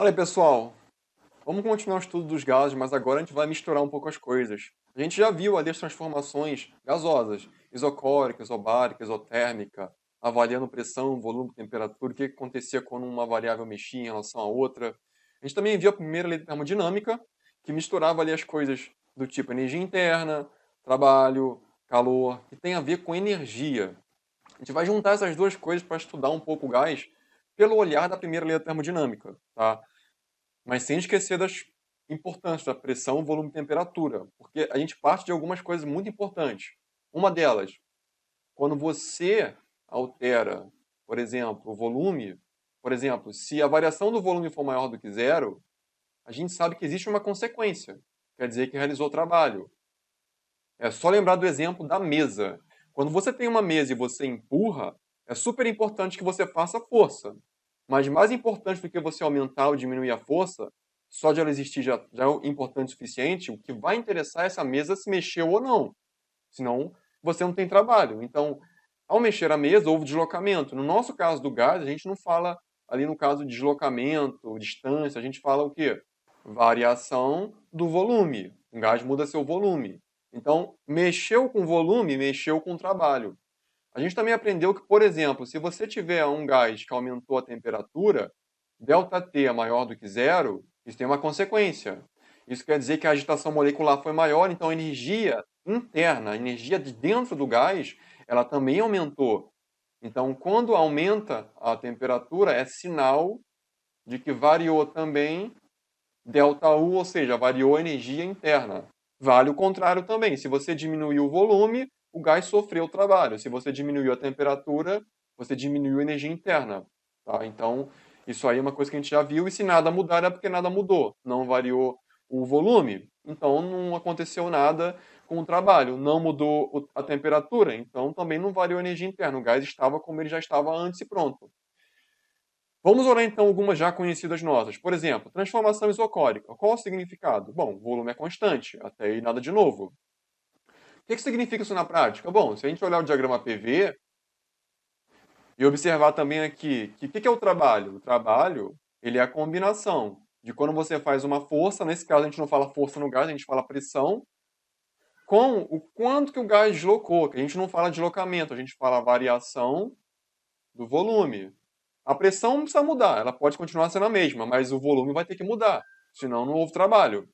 Fala aí, pessoal. Vamos continuar o estudo dos gases, mas agora a gente vai misturar um pouco as coisas. A gente já viu ali as transformações gasosas, isocórica, isobárica, isotérmica, avaliando pressão, volume, temperatura, o que acontecia quando uma variável mexia em relação à outra. A gente também viu a primeira lei da termodinâmica, que misturava ali as coisas do tipo energia interna, trabalho, calor, que tem a ver com energia. A gente vai juntar essas duas coisas para estudar um pouco o gás pelo olhar da primeira lei da termodinâmica, tá? Mas sem esquecer das importâncias da pressão, volume e temperatura, porque a gente parte de algumas coisas muito importantes. Uma delas, quando você altera, por exemplo, o volume, por exemplo, se a variação do volume for maior do que zero, a gente sabe que existe uma consequência. Quer dizer que realizou o trabalho. É só lembrar do exemplo da mesa. Quando você tem uma mesa e você empurra, é super importante que você faça força. Mas mais importante do que você aumentar ou diminuir a força, só de ela existir já é importante o suficiente. O que vai interessar é essa mesa se mexeu ou não. Senão, você não tem trabalho. Então, ao mexer a mesa, houve deslocamento. No nosso caso do gás, a gente não fala ali no caso de deslocamento, distância, a gente fala o quê? Variação do volume. O gás muda seu volume. Então, mexeu com volume, mexeu com trabalho. A gente também aprendeu que, por exemplo, se você tiver um gás que aumentou a temperatura, ΔT é maior do que zero, isso tem uma consequência. Isso quer dizer que a agitação molecular foi maior, então a energia interna, a energia de dentro do gás, ela também aumentou. Então, quando aumenta a temperatura, é sinal de que variou também ΔU, ou seja, variou a energia interna. Vale o contrário também. Se você diminuiu o volume, o gás sofreu o trabalho. Se você diminuiu a temperatura, você diminuiu a energia interna. Tá? Então, isso aí é uma coisa que a gente já viu. E se nada mudar, é porque nada mudou. Não variou o volume, então não aconteceu nada com o trabalho. Não mudou a temperatura, então também não variou a energia interna. O gás estava como ele já estava antes e pronto. Vamos olhar então algumas já conhecidas nossas. Por exemplo, transformação isocórica. Qual o significado? Bom, o volume é constante, até aí nada de novo. O que significa isso na prática? Bom, se a gente olhar o diagrama PV e observar também aqui que o que é o trabalho? O trabalho, ele é a combinação de quando você faz uma força, nesse caso a gente não fala força no gás, a gente fala pressão, com o quanto que o gás deslocou, que a gente não fala deslocamento, a gente fala variação do volume. A pressão não precisa mudar, ela pode continuar sendo a mesma, mas o volume vai ter que mudar, senão não houve trabalho.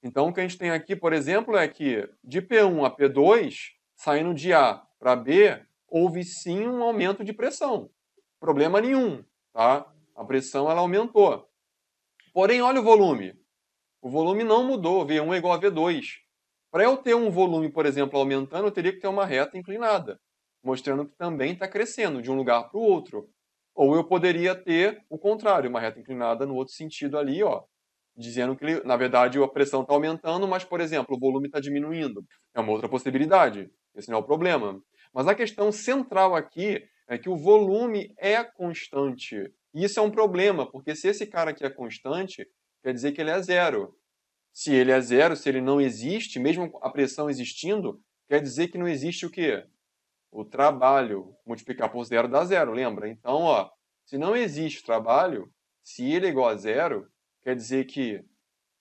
Então, o que a gente tem aqui, por exemplo, é que de P1 a P2, saindo de A para B, houve sim um aumento de pressão. Problema nenhum, tá? A pressão ela aumentou. Porém, olha o volume. O volume não mudou, V1 é igual a V2. Para eu ter um volume, por exemplo, aumentando, eu teria que ter uma reta inclinada, mostrando que também está crescendo de um lugar para o outro. Ou eu poderia ter o contrário, uma reta inclinada no outro sentido ali, ó, dizendo que, na verdade, a pressão está aumentando, mas, por exemplo, o volume está diminuindo. É uma outra possibilidade. Esse não é o problema. Mas a questão central aqui é que o volume é constante. E isso é um problema, porque se esse cara aqui é constante, quer dizer que ele é zero. Se ele é zero, se ele não existe, mesmo a pressão existindo, quer dizer que não existe o quê? O trabalho. Multiplicar por zero dá zero, lembra? Então, ó, se não existe trabalho, se ele é igual a zero, quer dizer que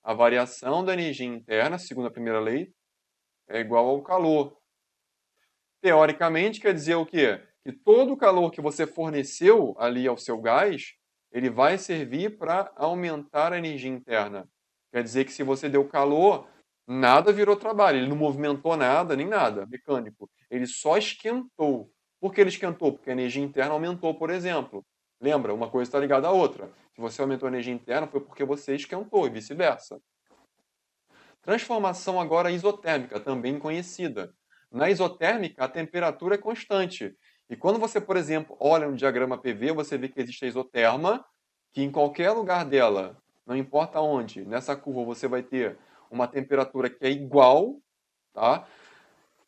a variação da energia interna, segundo a primeira lei, é igual ao calor. Teoricamente, quer dizer o quê? Que todo o calor que você forneceu ali ao seu gás, ele vai servir para aumentar a energia interna. Quer dizer que se você deu calor, nada virou trabalho, ele não movimentou nada, nem nada, mecânico. Ele só esquentou. Por que ele esquentou? Porque a energia interna aumentou, por exemplo. Lembra? Uma coisa está ligada à outra. Se você aumentou a energia interna, foi porque você esquentou e vice-versa. Transformação agora isotérmica, também conhecida. Na isotérmica, a temperatura é constante. E quando você, por exemplo, olha no diagrama PV, você vê que existe a isoterma, que em qualquer lugar dela, não importa onde, nessa curva você vai ter uma temperatura que é igual, tá?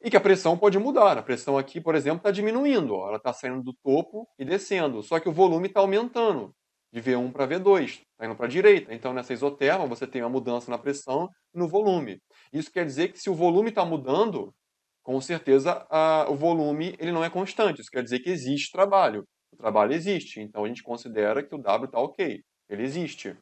E que a pressão pode mudar. A pressão aqui, por exemplo, está diminuindo. Ó. Ela está saindo do topo e descendo. Só que o volume está aumentando. De V1 para V2. Está indo para a direita. Então, nessa isoterma, você tem uma mudança na pressão e no volume. Isso quer dizer que se o volume está mudando, com certeza o volume ele não é constante. Isso quer dizer que existe trabalho. O trabalho existe. Então, a gente considera que o W está ok. Ele existe.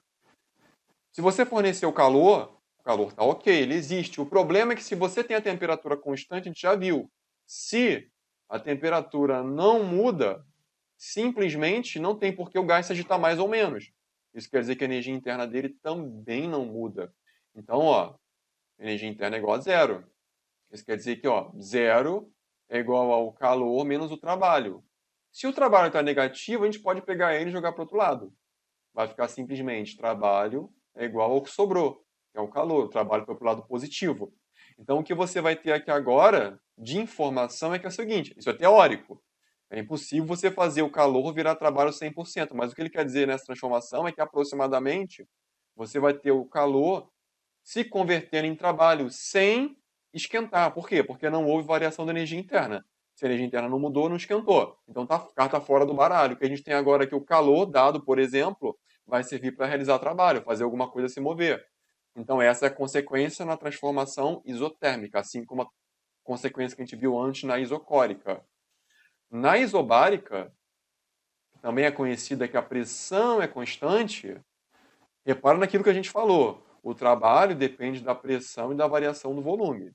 Se você fornecer o calor está ok, ele existe. O problema é que se você tem a temperatura constante, a gente já viu, se a temperatura não muda, simplesmente não tem por que o gás se agitar mais ou menos. Isso quer dizer que a energia interna dele também não muda. Então, ó, energia interna é igual a zero. Isso quer dizer que, ó, zero é igual ao calor menos o trabalho. Se o trabalho está negativo, a gente pode pegar ele e jogar para o outro lado. Vai ficar simplesmente trabalho é igual ao que sobrou, que é o calor. O trabalho foi para o lado positivo. Então, o que você vai ter aqui agora de informação é que é o seguinte, isso é teórico. É impossível você fazer o calor virar trabalho 100%, mas o que ele quer dizer nessa transformação é que aproximadamente você vai ter o calor se convertendo em trabalho sem esquentar. Por quê? Porque não houve variação da energia interna. Se a energia interna não mudou, não esquentou. Então tá carta fora do baralho. O que a gente tem agora é que o calor dado, por exemplo, vai servir para realizar trabalho, fazer alguma coisa se mover. Então essa é a consequência na transformação isotérmica, assim como a consequência que a gente viu antes na isocórica. Na isobárica, também é conhecida que a pressão é constante. Repara naquilo que a gente falou. O trabalho depende da pressão e da variação do volume.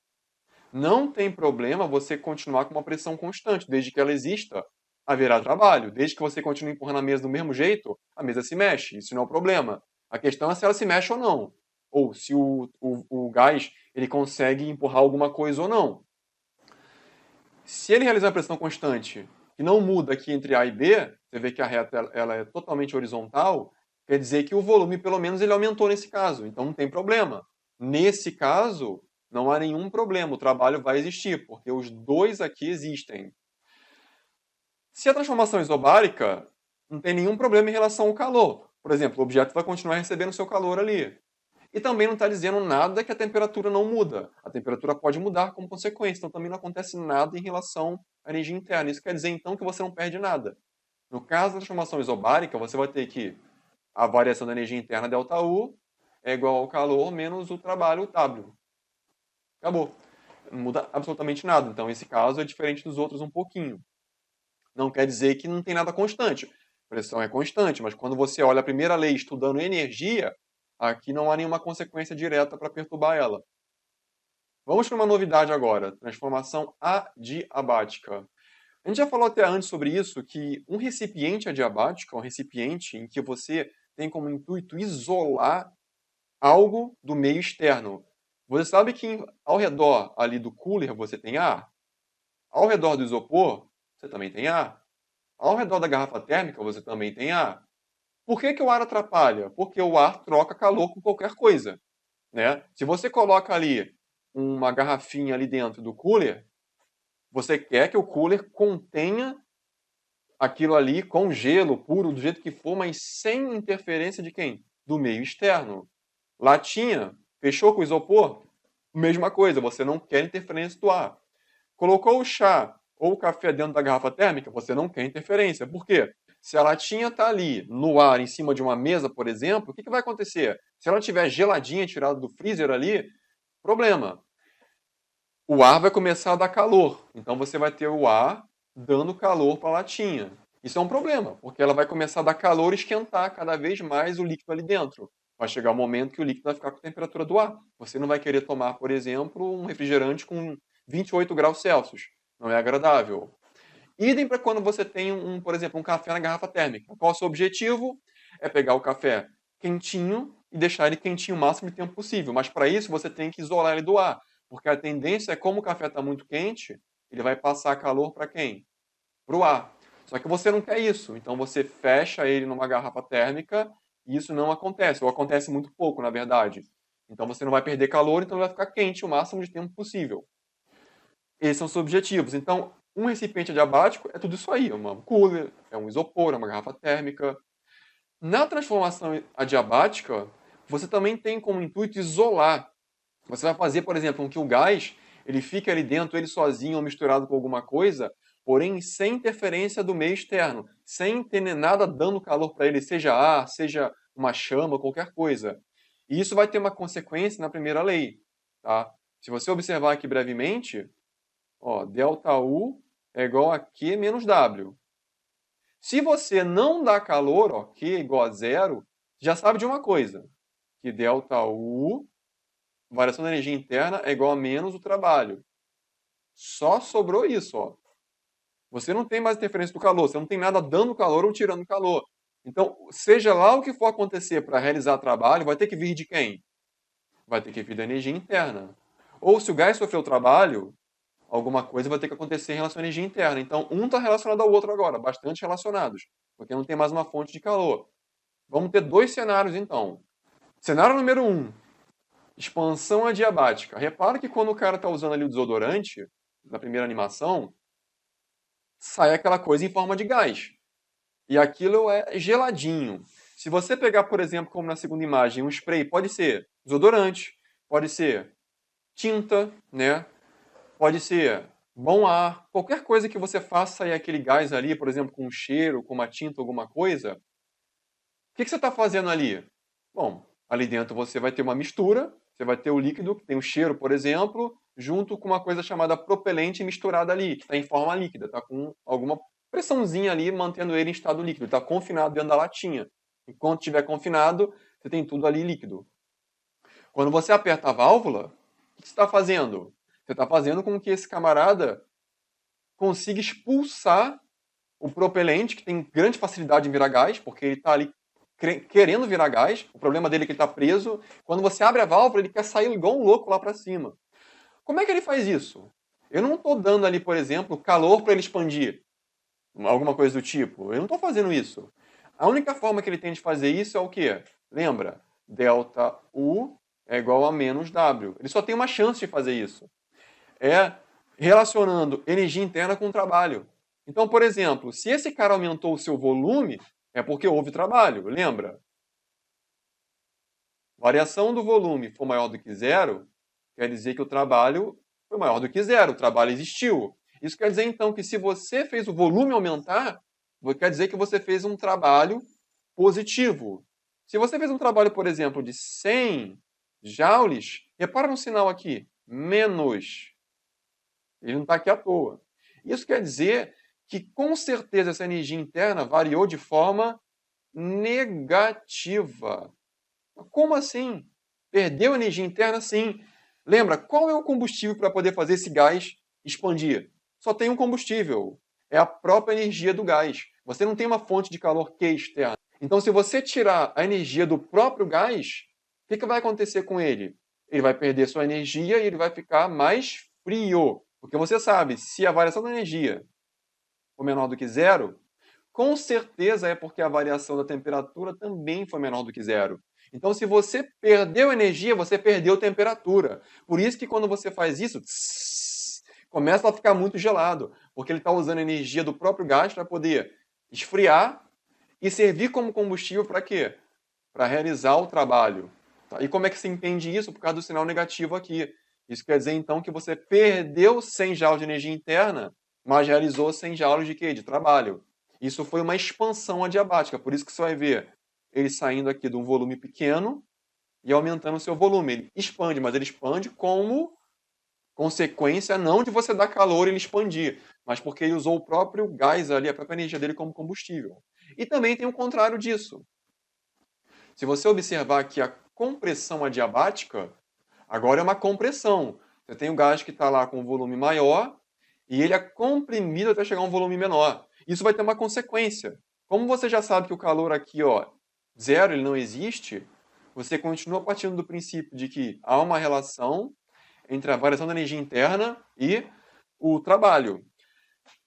Não tem problema você continuar com uma pressão constante, desde que ela exista, haverá trabalho. Desde que você continue empurrando a mesa do mesmo jeito, a mesa se mexe, isso não é o problema. A questão é se ela se mexe ou não. Ou se o gás ele consegue empurrar alguma coisa ou não. Se ele realizar uma pressão constante que não muda aqui entre A e B, você vê que a reta ela é totalmente horizontal, quer dizer que o volume, pelo menos, ele aumentou nesse caso. Então não tem problema. Nesse caso, não há nenhum problema. O trabalho vai existir, porque os dois aqui existem. Se a transformação é isobárica, não tem nenhum problema em relação ao calor. Por exemplo, o objeto vai continuar recebendo seu calor ali. E também não está dizendo nada que a temperatura não muda. A temperatura pode mudar como consequência, então também não acontece nada em relação à energia interna. Isso quer dizer, então, que você não perde nada. No caso da transformação isobárica, você vai ter que a variação da energia interna, ΔU, é igual ao calor menos o trabalho, W. Acabou. Não muda absolutamente nada. Então, esse caso é diferente dos outros um pouquinho. Não quer dizer que não tem nada constante. A pressão é constante, mas quando você olha a primeira lei estudando energia, aqui não há nenhuma consequência direta para perturbar ela. Vamos para uma novidade agora, transformação adiabática. A gente já falou até antes sobre isso, que um recipiente adiabático é um recipiente em que você tem como intuito isolar algo do meio externo. Você sabe que ao redor ali do cooler você tem ar? Ao redor do isopor, você também tem ar? Ao redor da garrafa térmica, você também tem ar? Por que o ar atrapalha? Porque o ar troca calor com qualquer coisa, né? Se você coloca ali uma garrafinha ali dentro do cooler, você quer que o cooler contenha aquilo ali com gelo puro, do jeito que for, mas sem interferência de quem? Do meio externo. Latinha, fechou com isopor? Mesma coisa, você não quer interferência do ar. Colocou o chá ou o café dentro da garrafa térmica, você não quer interferência. Por quê? Se a latinha está ali no ar, em cima de uma mesa, por exemplo, o que vai acontecer? Se ela estiver geladinha, tirada do freezer ali, problema. O ar vai começar a dar calor. Então você vai ter o ar dando calor para a latinha. Isso é um problema, porque ela vai começar a dar calor e esquentar cada vez mais o líquido ali dentro. Vai chegar um momento que o líquido vai ficar com a temperatura do ar. Você não vai querer tomar, por exemplo, um refrigerante com 28 graus Celsius. Não é agradável. Idem para quando você tem, por exemplo, um café na garrafa térmica. Qual é o seu objetivo? É pegar o café quentinho e deixar ele quentinho o máximo de tempo possível. Mas para isso você tem que isolar ele do ar. Porque a tendência é, como o café está muito quente, ele vai passar calor para quem? Para o ar. Só que você não quer isso. Então você fecha ele numa garrafa térmica e isso não acontece. Ou acontece muito pouco, na verdade. Então você não vai perder calor, então ele vai ficar quente o máximo de tempo possível. Esses são os objetivos. Então, um recipiente adiabático é tudo isso aí. É um cooler, é um isopor, é uma garrafa térmica. Na transformação adiabática, você também tem como intuito isolar. Você vai fazer, por exemplo, com que o gás ele fique ali dentro, ele sozinho ou misturado com alguma coisa, porém sem interferência do meio externo, sem ter nada dando calor para ele, seja ar, seja uma chama, qualquer coisa. E isso vai ter uma consequência na primeira lei. Tá? Se você observar aqui brevemente, ó, ΔU é igual a Q menos W. Se você não dá calor, ó, Q igual a zero, já sabe de uma coisa, que ΔU, variação da energia interna, é igual a menos o trabalho. Só sobrou isso, ó. Você não tem mais interferência do calor, você não tem nada dando calor ou tirando calor. Então, seja lá o que for acontecer para realizar trabalho, vai ter que vir de quem? Vai ter que vir da energia interna. Ou se o gás sofreu trabalho, alguma coisa vai ter que acontecer em relação à energia interna. Então, um está relacionado ao outro agora, bastante relacionados, porque não tem mais uma fonte de calor. Vamos ter dois cenários, então. Cenário número 1, expansão adiabática. Repara que quando o cara está usando ali o desodorante, na primeira animação, sai aquela coisa em forma de gás. E aquilo é geladinho. Se você pegar, por exemplo, como na segunda imagem, um spray, pode ser desodorante, pode ser tinta, né? Pode ser bom ar, qualquer coisa que você faça sair aquele gás ali, por exemplo, com um cheiro, com uma tinta, alguma coisa. O que você está fazendo ali? Bom, ali dentro você vai ter uma mistura, você vai ter o líquido, que tem o cheiro, por exemplo, junto com uma coisa chamada propelente misturada ali, que está em forma líquida, está com alguma pressãozinha ali, mantendo ele em estado líquido, está confinado dentro da latinha. Enquanto estiver confinado, você tem tudo ali líquido. Quando você aperta a válvula, o que você está fazendo? Você está fazendo com que esse camarada consiga expulsar o propelente, que tem grande facilidade em virar gás, porque ele está ali querendo virar gás. O problema dele é que ele está preso. Quando você abre a válvula, ele quer sair igual um louco lá para cima. Como é que ele faz isso? Eu não estou dando ali, por exemplo, calor para ele expandir. Alguma coisa do tipo. Eu não estou fazendo isso. A única forma que ele tem de fazer isso é o quê? Lembra? ΔU é igual a menos W. Ele só tem uma chance de fazer isso. É relacionando energia interna com trabalho. Então, por exemplo, se esse cara aumentou o seu volume, é porque houve trabalho, lembra? Variação do volume for maior do que zero, quer dizer que o trabalho foi maior do que zero, o trabalho existiu. Isso quer dizer, então, que se você fez o volume aumentar, quer dizer que você fez um trabalho positivo. Se você fez um trabalho, por exemplo, de 100 joules, repara no sinal aqui, menos. Ele não está aqui à toa. Isso quer dizer que, com certeza, essa energia interna variou de forma negativa. Como assim? Perdeu energia interna? Sim. Lembra, qual é o combustível para poder fazer esse gás expandir? Só tem um combustível. É a própria energia do gás. Você não tem uma fonte de calor que é externa. Então, se você tirar a energia do próprio gás, o que vai acontecer com ele? Ele vai perder sua energia e ele vai ficar mais frio. Porque você sabe, se a variação da energia for menor do que zero, com certeza é porque a variação da temperatura também foi menor do que zero. Então, se você perdeu energia, você perdeu temperatura. Por isso que quando você faz isso, começa a ficar muito gelado, porque ele está usando a energia do próprio gás para poder esfriar e servir como combustível para quê? Para realizar o trabalho. Tá? E como é que se entende isso? Por causa do sinal negativo aqui. Isso quer dizer, então, que você perdeu 100 joules de energia interna, mas realizou 100 joules de quê? De trabalho. Isso foi uma expansão adiabática. Por isso que você vai ver ele saindo aqui de um volume pequeno e aumentando o seu volume. Ele expande, mas ele expande como consequência não de você dar calor e ele expandir, mas porque ele usou o próprio gás ali, a própria energia dele como combustível. E também tem o contrário disso. Se você observar aqui a compressão adiabática, agora é uma compressão. Você tem o gás que está lá com um volume maior e ele é comprimido até chegar a um volume menor. Isso vai ter uma consequência. Como você já sabe que o calor aqui, ó, zero, ele não existe, você continua partindo do princípio de que há uma relação entre a variação da energia interna e o trabalho.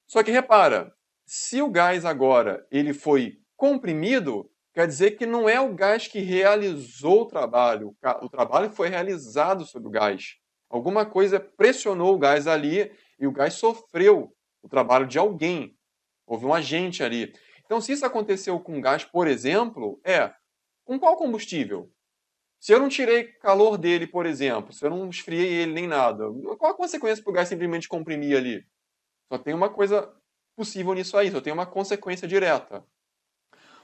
Só que repara, se o gás agora ele foi comprimido, quer dizer que não é o gás que realizou o trabalho. O trabalho foi realizado sobre o gás. Alguma coisa pressionou o gás ali e o gás sofreu o trabalho de alguém. Houve um agente ali. Então, se isso aconteceu com gás, por exemplo, com qual combustível? Se eu não tirei calor dele, por exemplo, se eu não esfriei ele nem nada, qual a consequência para o gás simplesmente comprimir ali? Só tem uma coisa possível nisso aí, só tem uma consequência direta.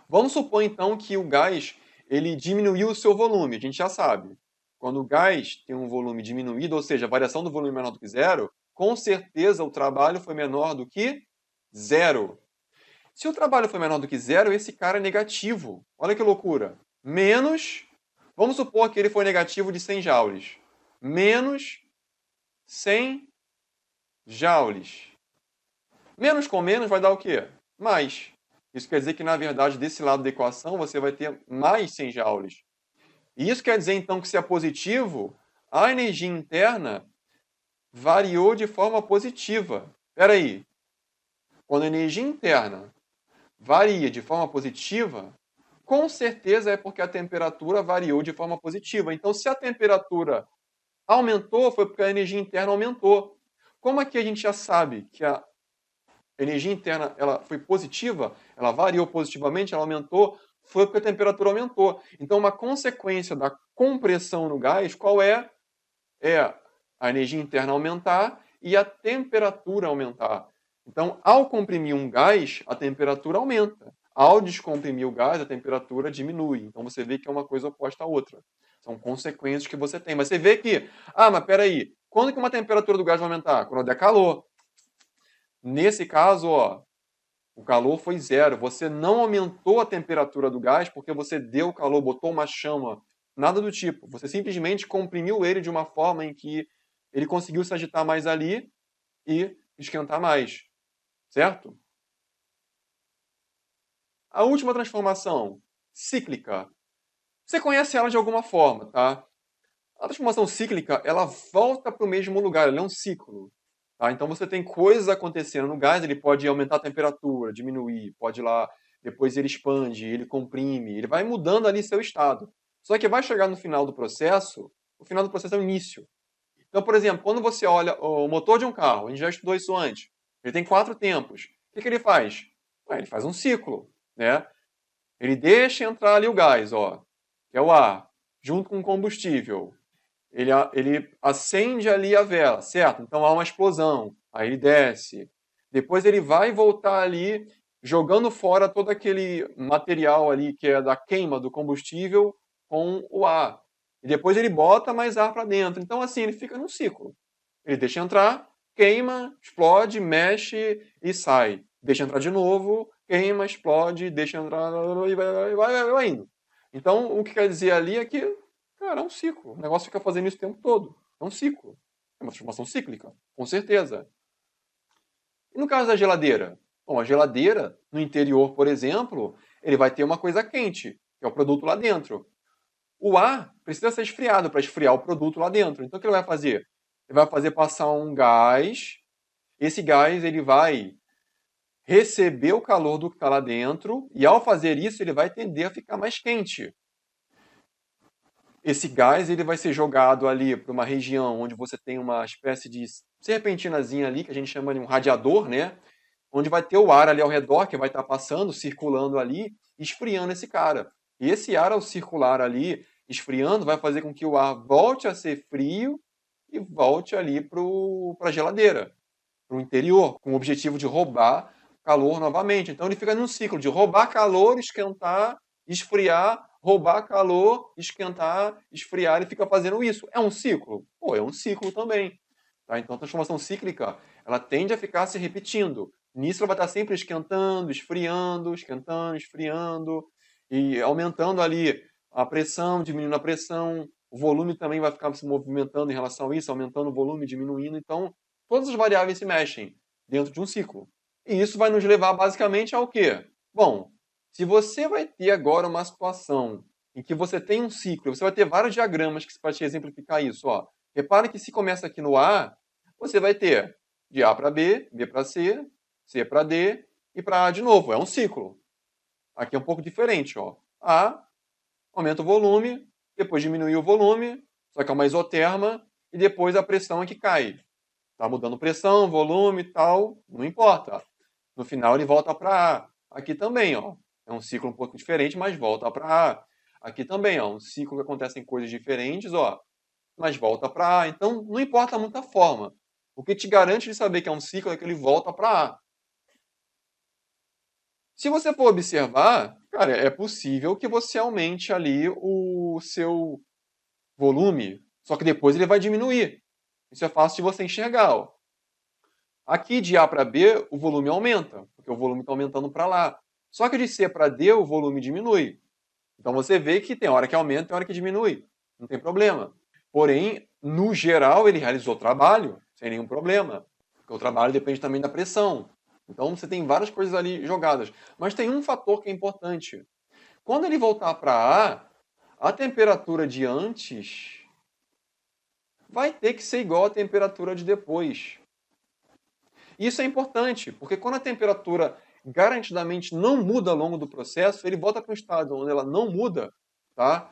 Vamos supor, então, que o gás ele diminuiu o seu volume, a gente já sabe. Quando o gás tem um volume diminuído, ou seja, a variação do volume é menor do que zero, com certeza o trabalho foi menor do que zero. Se o trabalho foi menor do que zero, esse cara é negativo. Olha que loucura. Menos Vamos supor que ele foi negativo de 100 joules. Menos 100 joules. Menos com menos vai dar o quê? Mais. Isso quer dizer que, na verdade, desse lado da equação, você vai ter mais 100 joules. E isso quer dizer, então, que se é positivo, a energia interna variou de forma positiva. Espera aí. Quando a energia interna varia de forma positiva, com certeza é porque a temperatura variou de forma positiva. Então, se a temperatura aumentou, foi porque a energia interna aumentou. Como aqui a gente já sabe que a energia interna ela foi positiva, ela variou positivamente, ela aumentou, foi porque a temperatura aumentou. Então, uma consequência da compressão no gás, qual é? É a energia interna aumentar e a temperatura aumentar. Então, ao comprimir um gás, a temperatura aumenta. Ao descomprimir o gás, a temperatura diminui. Então, você vê que é uma coisa oposta à outra. São consequências que você tem. Mas você vê que, mas peraí, quando que uma temperatura do gás vai aumentar? Quando der calor. Nesse caso, o calor foi zero. Você não aumentou a temperatura do gás porque você deu calor, botou uma chama. Nada do tipo. Você simplesmente comprimiu ele de uma forma em que ele conseguiu se agitar mais ali e esquentar mais. Certo? A última transformação, cíclica. Você conhece ela de alguma forma, tá? A transformação cíclica, ela volta para o mesmo lugar, ela é um ciclo. Tá? Então você tem coisas acontecendo no gás, ele pode aumentar a temperatura, diminuir, pode ir lá, depois ele expande, ele comprime, ele vai mudando ali seu estado. Só que vai chegar no final do processo, o final do processo é o início. Então, por exemplo, quando você olha o motor de um carro, a gente já estudou isso antes, ele tem 4 tempos. O que ele faz? Ele faz um ciclo, né? Ele deixa entrar ali o gás, que é o ar, junto com o combustível. Ele acende ali a vela, certo? Então há uma explosão, aí ele desce. Depois ele vai voltar ali, jogando fora todo aquele material ali que é da queima do combustível com o ar. E depois ele bota mais ar para dentro. Então, assim, ele fica num ciclo. Ele deixa entrar, queima, explode, mexe e sai. Deixa entrar de novo, queima, explode, deixa entrar e vai indo. Então, o que quer dizer ali é que, cara, é um ciclo. O negócio fica fazendo isso o tempo todo. É um ciclo. É uma transformação cíclica, com certeza. E no caso da geladeira? Bom, a geladeira, no interior, por exemplo, ele vai ter uma coisa quente, que é o produto lá dentro. O ar precisa ser esfriado para esfriar o produto lá dentro. Então, o que ele vai fazer? Ele vai fazer passar um gás. Esse gás ele vai receber o calor do que está lá dentro e, ao fazer isso, ele vai tender a ficar mais quente. Esse gás ele vai ser jogado ali para uma região onde você tem uma espécie de serpentinazinha ali, que a gente chama de um radiador, né? Onde vai ter o ar ali ao redor, que vai estar passando, circulando ali, esfriando esse cara. E esse ar, ao circular ali, esfriando, vai fazer com que o ar volte a ser frio e volte ali para a geladeira, para o interior, com o objetivo de roubar calor novamente. Então ele fica num ciclo de roubar calor, esquentar, esfriar, roubar calor, esquentar, esfriar. Ele fica fazendo isso. É um ciclo? Pô, é um ciclo também. Tá? Então a transformação cíclica ela tende a ficar se repetindo. Nisso ela vai estar sempre esquentando, esfriando, e aumentando ali a pressão, diminuindo a pressão. O volume também vai ficar se movimentando em relação a isso, aumentando o volume, diminuindo. Então, todas as variáveis se mexem dentro de um ciclo. E isso vai nos levar basicamente ao quê? Bom, se você vai ter agora uma situação em que você tem um ciclo, você vai ter vários diagramas que para te exemplificar isso. Repare que se começa aqui no A, você vai ter de A para B, B para C, C para D e para A de novo. É um ciclo. Aqui é um pouco diferente. A aumenta o volume, depois diminui o volume, só que é uma isoterma, e depois a pressão é que cai. Está mudando pressão, volume e tal, não importa. No final ele volta para A. Aqui também, é um ciclo um pouco diferente, mas volta para A. Aqui também, um ciclo que acontece em coisas diferentes, mas volta para A. Então, não importa muito a forma. O que te garante de saber que é um ciclo é que ele volta para A. Se você for observar, cara, é possível que você aumente ali o seu volume, só que depois ele vai diminuir. Isso é fácil de você enxergar. Aqui de A para B, o volume aumenta, porque o volume está aumentando para lá. Só que de C para D, o volume diminui. Então você vê que tem hora que aumenta, tem hora que diminui. Não tem problema. Porém, no geral, ele realizou o trabalho sem nenhum problema. Porque o trabalho depende também da pressão. Então você tem várias coisas ali jogadas. Mas tem um fator que é importante. Quando ele voltar para A, a temperatura de antes vai ter que ser igual à temperatura de depois. Isso é importante, porque quando a temperatura garantidamente não muda ao longo do processo, ele volta para um estado onde ela não muda, tá?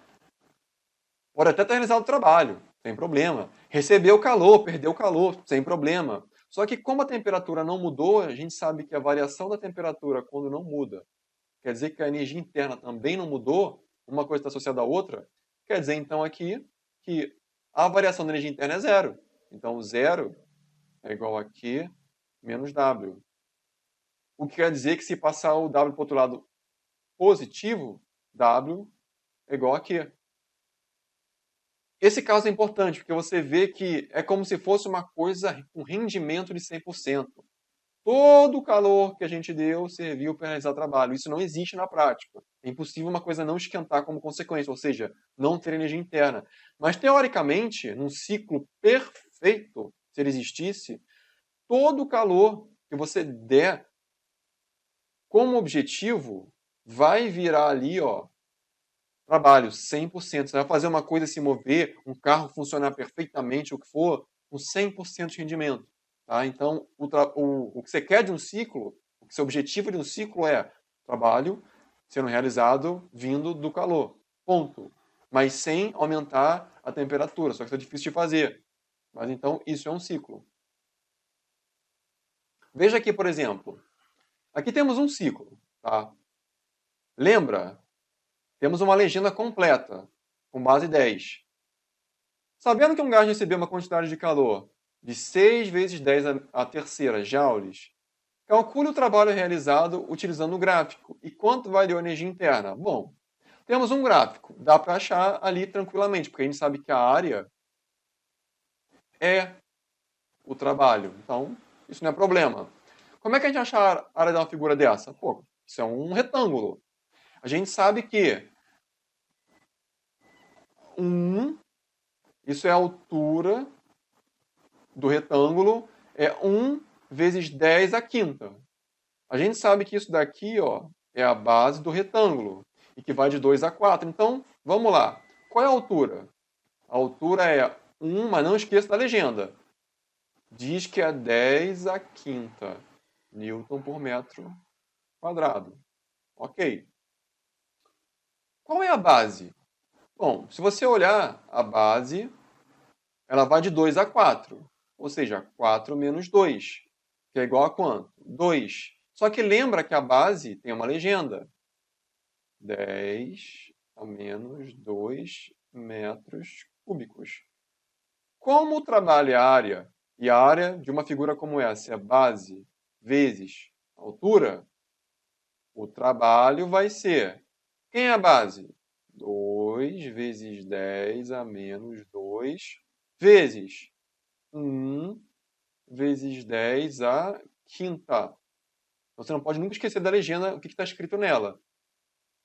Pode até ter realizado o trabalho, sem problema. Recebeu calor, perdeu calor, sem problema. Só que como a temperatura não mudou, a gente sabe que a variação da temperatura, quando não muda, quer dizer que a energia interna também não mudou, uma coisa está associada à outra, quer dizer então aqui que a variação da energia interna é zero. Então zero é igual a Q menos W. O que quer dizer que se passar o W para o outro lado positivo, W é igual a Q. Esse caso é importante, porque você vê que é como se fosse uma coisa, um rendimento de 100%. Todo o calor que a gente deu serviu para realizar trabalho. Isso não existe na prática. É impossível uma coisa não esquentar como consequência, ou seja, não ter energia interna. Mas, teoricamente, num ciclo perfeito, se ele existisse, todo o calor que você der como objetivo vai virar ali, ó, trabalho 100%. Você vai fazer uma coisa se mover, um carro funcionar perfeitamente, o que for, com 100% de rendimento. Tá? Então, o que você quer de um ciclo, o que seu objetivo de um ciclo é trabalho sendo realizado vindo do calor. Ponto. Mas sem aumentar a temperatura, só que isso é difícil de fazer. Mas então, isso é um ciclo. Veja aqui, por exemplo. Aqui temos um ciclo. Tá? Lembra? Temos uma legenda completa, com base 10. Sabendo que um gás recebeu uma quantidade de calor de 6 vezes 10 a terceira joules, calcule o trabalho realizado utilizando o gráfico. E quanto valeu a energia interna? Bom, temos um gráfico. Dá para achar ali tranquilamente, porque a gente sabe que a área é o trabalho. Então, isso não é problema. Como é que a gente acha a área de uma figura dessa? Pô, isso é um retângulo. A gente sabe que 1, isso é a altura do retângulo, é 1 vezes 10 a quinta. A gente sabe que isso daqui, ó, é a base do retângulo, e que vai de 2 a 4. Então, vamos lá. Qual é a altura? A altura é 1, mas não esqueça da legenda. Diz que é 10 a quinta Newton por metro quadrado. Ok. Qual é a base? Bom, se você olhar a base, ela vai de 2 a 4. Ou seja, 4 menos 2, que é igual a quanto? 2. Só que lembra que a base tem uma legenda. 10 a menos 2 metros cúbicos. Como o trabalho é área, e a área de uma figura como essa é base vezes altura, o trabalho vai ser... Quem é a base? 2 vezes 10 a menos 2 vezes 1 vezes 10 a quinta. Você não pode nunca esquecer da legenda, o que está escrito nela.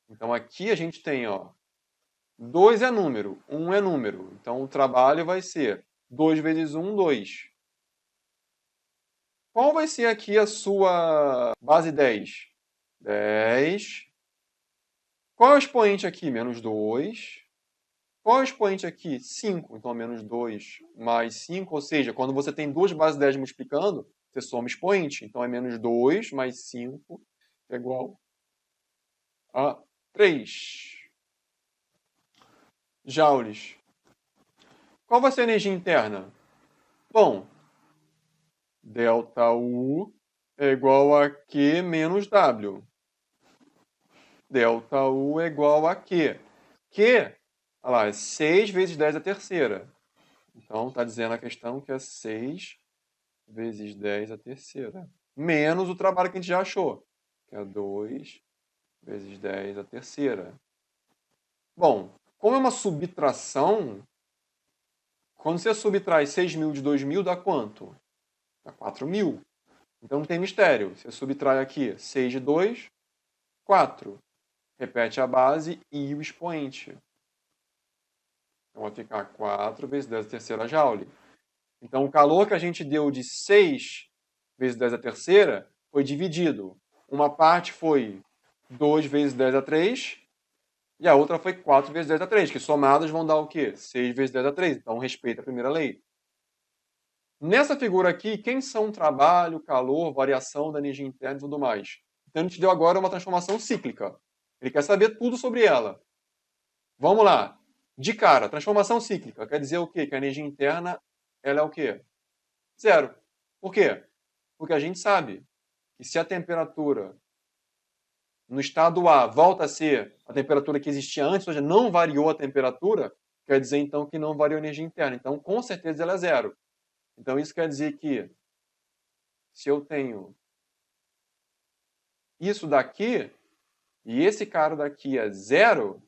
Então aqui a gente tem, ó, 2 é número, 1 é número. Então o trabalho vai ser 2 vezes 1, 2. Qual vai ser aqui a sua base 10? 10. Qual é o expoente aqui? Menos 2. Qual é o expoente aqui? 5. Então, menos 2 mais 5. Ou seja, quando você tem duas bases 10 multiplicando, você soma expoente. Então, é menos 2 mais 5 é igual a 3 joules. Qual vai ser a energia interna? Bom, ΔU é igual a Q menos W. ΔU é igual a Q. Q, olha lá, é 6 vezes 10 a terceira. Então, está dizendo a questão que é 6 vezes 10 a terceira. Menos o trabalho que a gente já achou, que é 2 vezes 10 a terceira. Bom, como é uma subtração, quando você subtrai 6.000 de 2.000, dá quanto? Dá 4.000. Então não tem mistério. Você subtrai aqui 6 de 2, 4. repete a base e o expoente. Então vai ficar 4 vezes 10 a terceira joule. Então o calor que a gente deu de 6 vezes 10 a terceira foi dividido. Uma parte foi 2 vezes 10 a 3 e a outra foi 4 vezes 10 a 3, que somadas vão dar o quê? 6 vezes 10 a 3. Então respeita a primeira lei. Nessa figura aqui, quem são trabalho, calor, variação da energia interna e tudo mais? Então, a gente deu agora uma transformação cíclica. Ele quer saber tudo sobre ela. Vamos lá. De cara, transformação cíclica quer dizer o quê? Que a energia interna ela é o quê? Zero. Por quê? Porque a gente sabe que se a temperatura no estado A volta a ser a temperatura que existia antes, ou seja, não variou a temperatura, quer dizer então que não variou a energia interna. Então, com certeza ela é zero. Então, isso quer dizer que se eu tenho isso daqui e esse cara daqui é zero,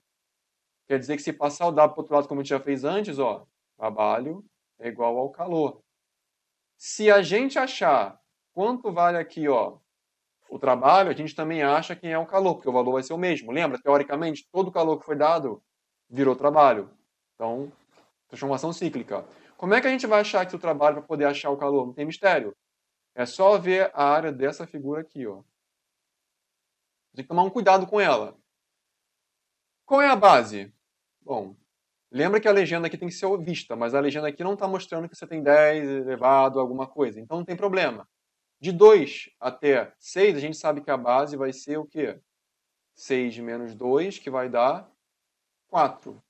quer dizer que se passar o W para o outro lado, como a gente já fez antes, ó, trabalho é igual ao calor. Se a gente achar quanto vale aqui, ó, o trabalho, a gente também acha quem é o calor, porque o valor vai ser o mesmo. Lembra? Teoricamente, todo o calor que foi dado virou trabalho. Então, transformação cíclica. Como é que a gente vai achar aqui o trabalho para poder achar o calor? Não tem mistério. É só ver a área dessa figura aqui, ó. Tem que tomar um cuidado com ela. Qual é a base? Bom, lembra que a legenda aqui tem que ser vista, mas a legenda aqui não está mostrando que você tem 10 elevado a alguma coisa. Então não tem problema. De 2 até 6, a gente sabe que a base vai ser o quê? 6 menos 2, que vai dar 4.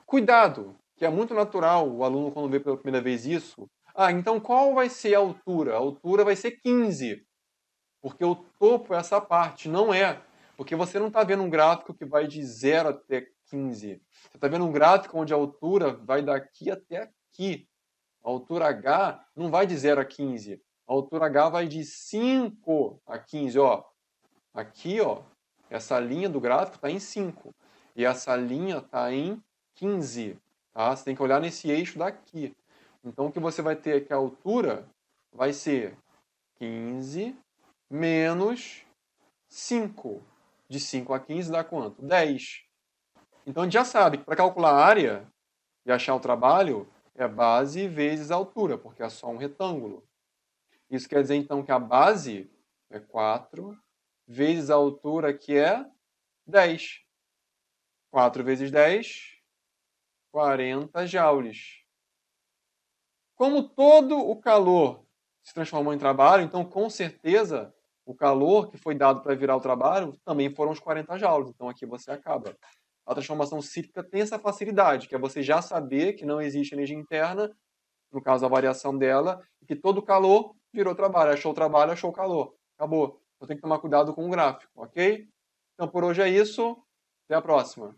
Cuidado, que é muito natural o aluno, quando vê pela primeira vez isso. Ah, então qual vai ser a altura? A altura vai ser 15. Porque o topo é essa parte, não é. Porque você não está vendo um gráfico que vai de 0 até 15. Você está vendo um gráfico onde a altura vai daqui até aqui. A altura H não vai de 0 a 15. A altura H vai de 5 a 15. Ó. Aqui, ó, essa linha do gráfico está em 5. E essa linha está em 15. Tá? Você tem que olhar nesse eixo daqui. Então, o que você vai ter é que a altura vai ser 15 menos 5. De 5 a 15 dá quanto? 10. Então a gente já sabe que para calcular a área e achar o trabalho é base vezes a altura, porque é só um retângulo. Isso quer dizer então que a base é 4 vezes a altura, que é 10. 4 vezes 10, 40 joules. Como todo o calor se transformou em trabalho, então com certeza o calor que foi dado para virar o trabalho também foram os 40 joules. Então aqui você acaba. A transformação cíclica tem essa facilidade, que é você já saber que não existe energia interna, no caso a variação dela, e que todo calor virou trabalho, achou calor. Acabou. Então tem que tomar cuidado com o gráfico, ok? Então por hoje é isso. Até a próxima.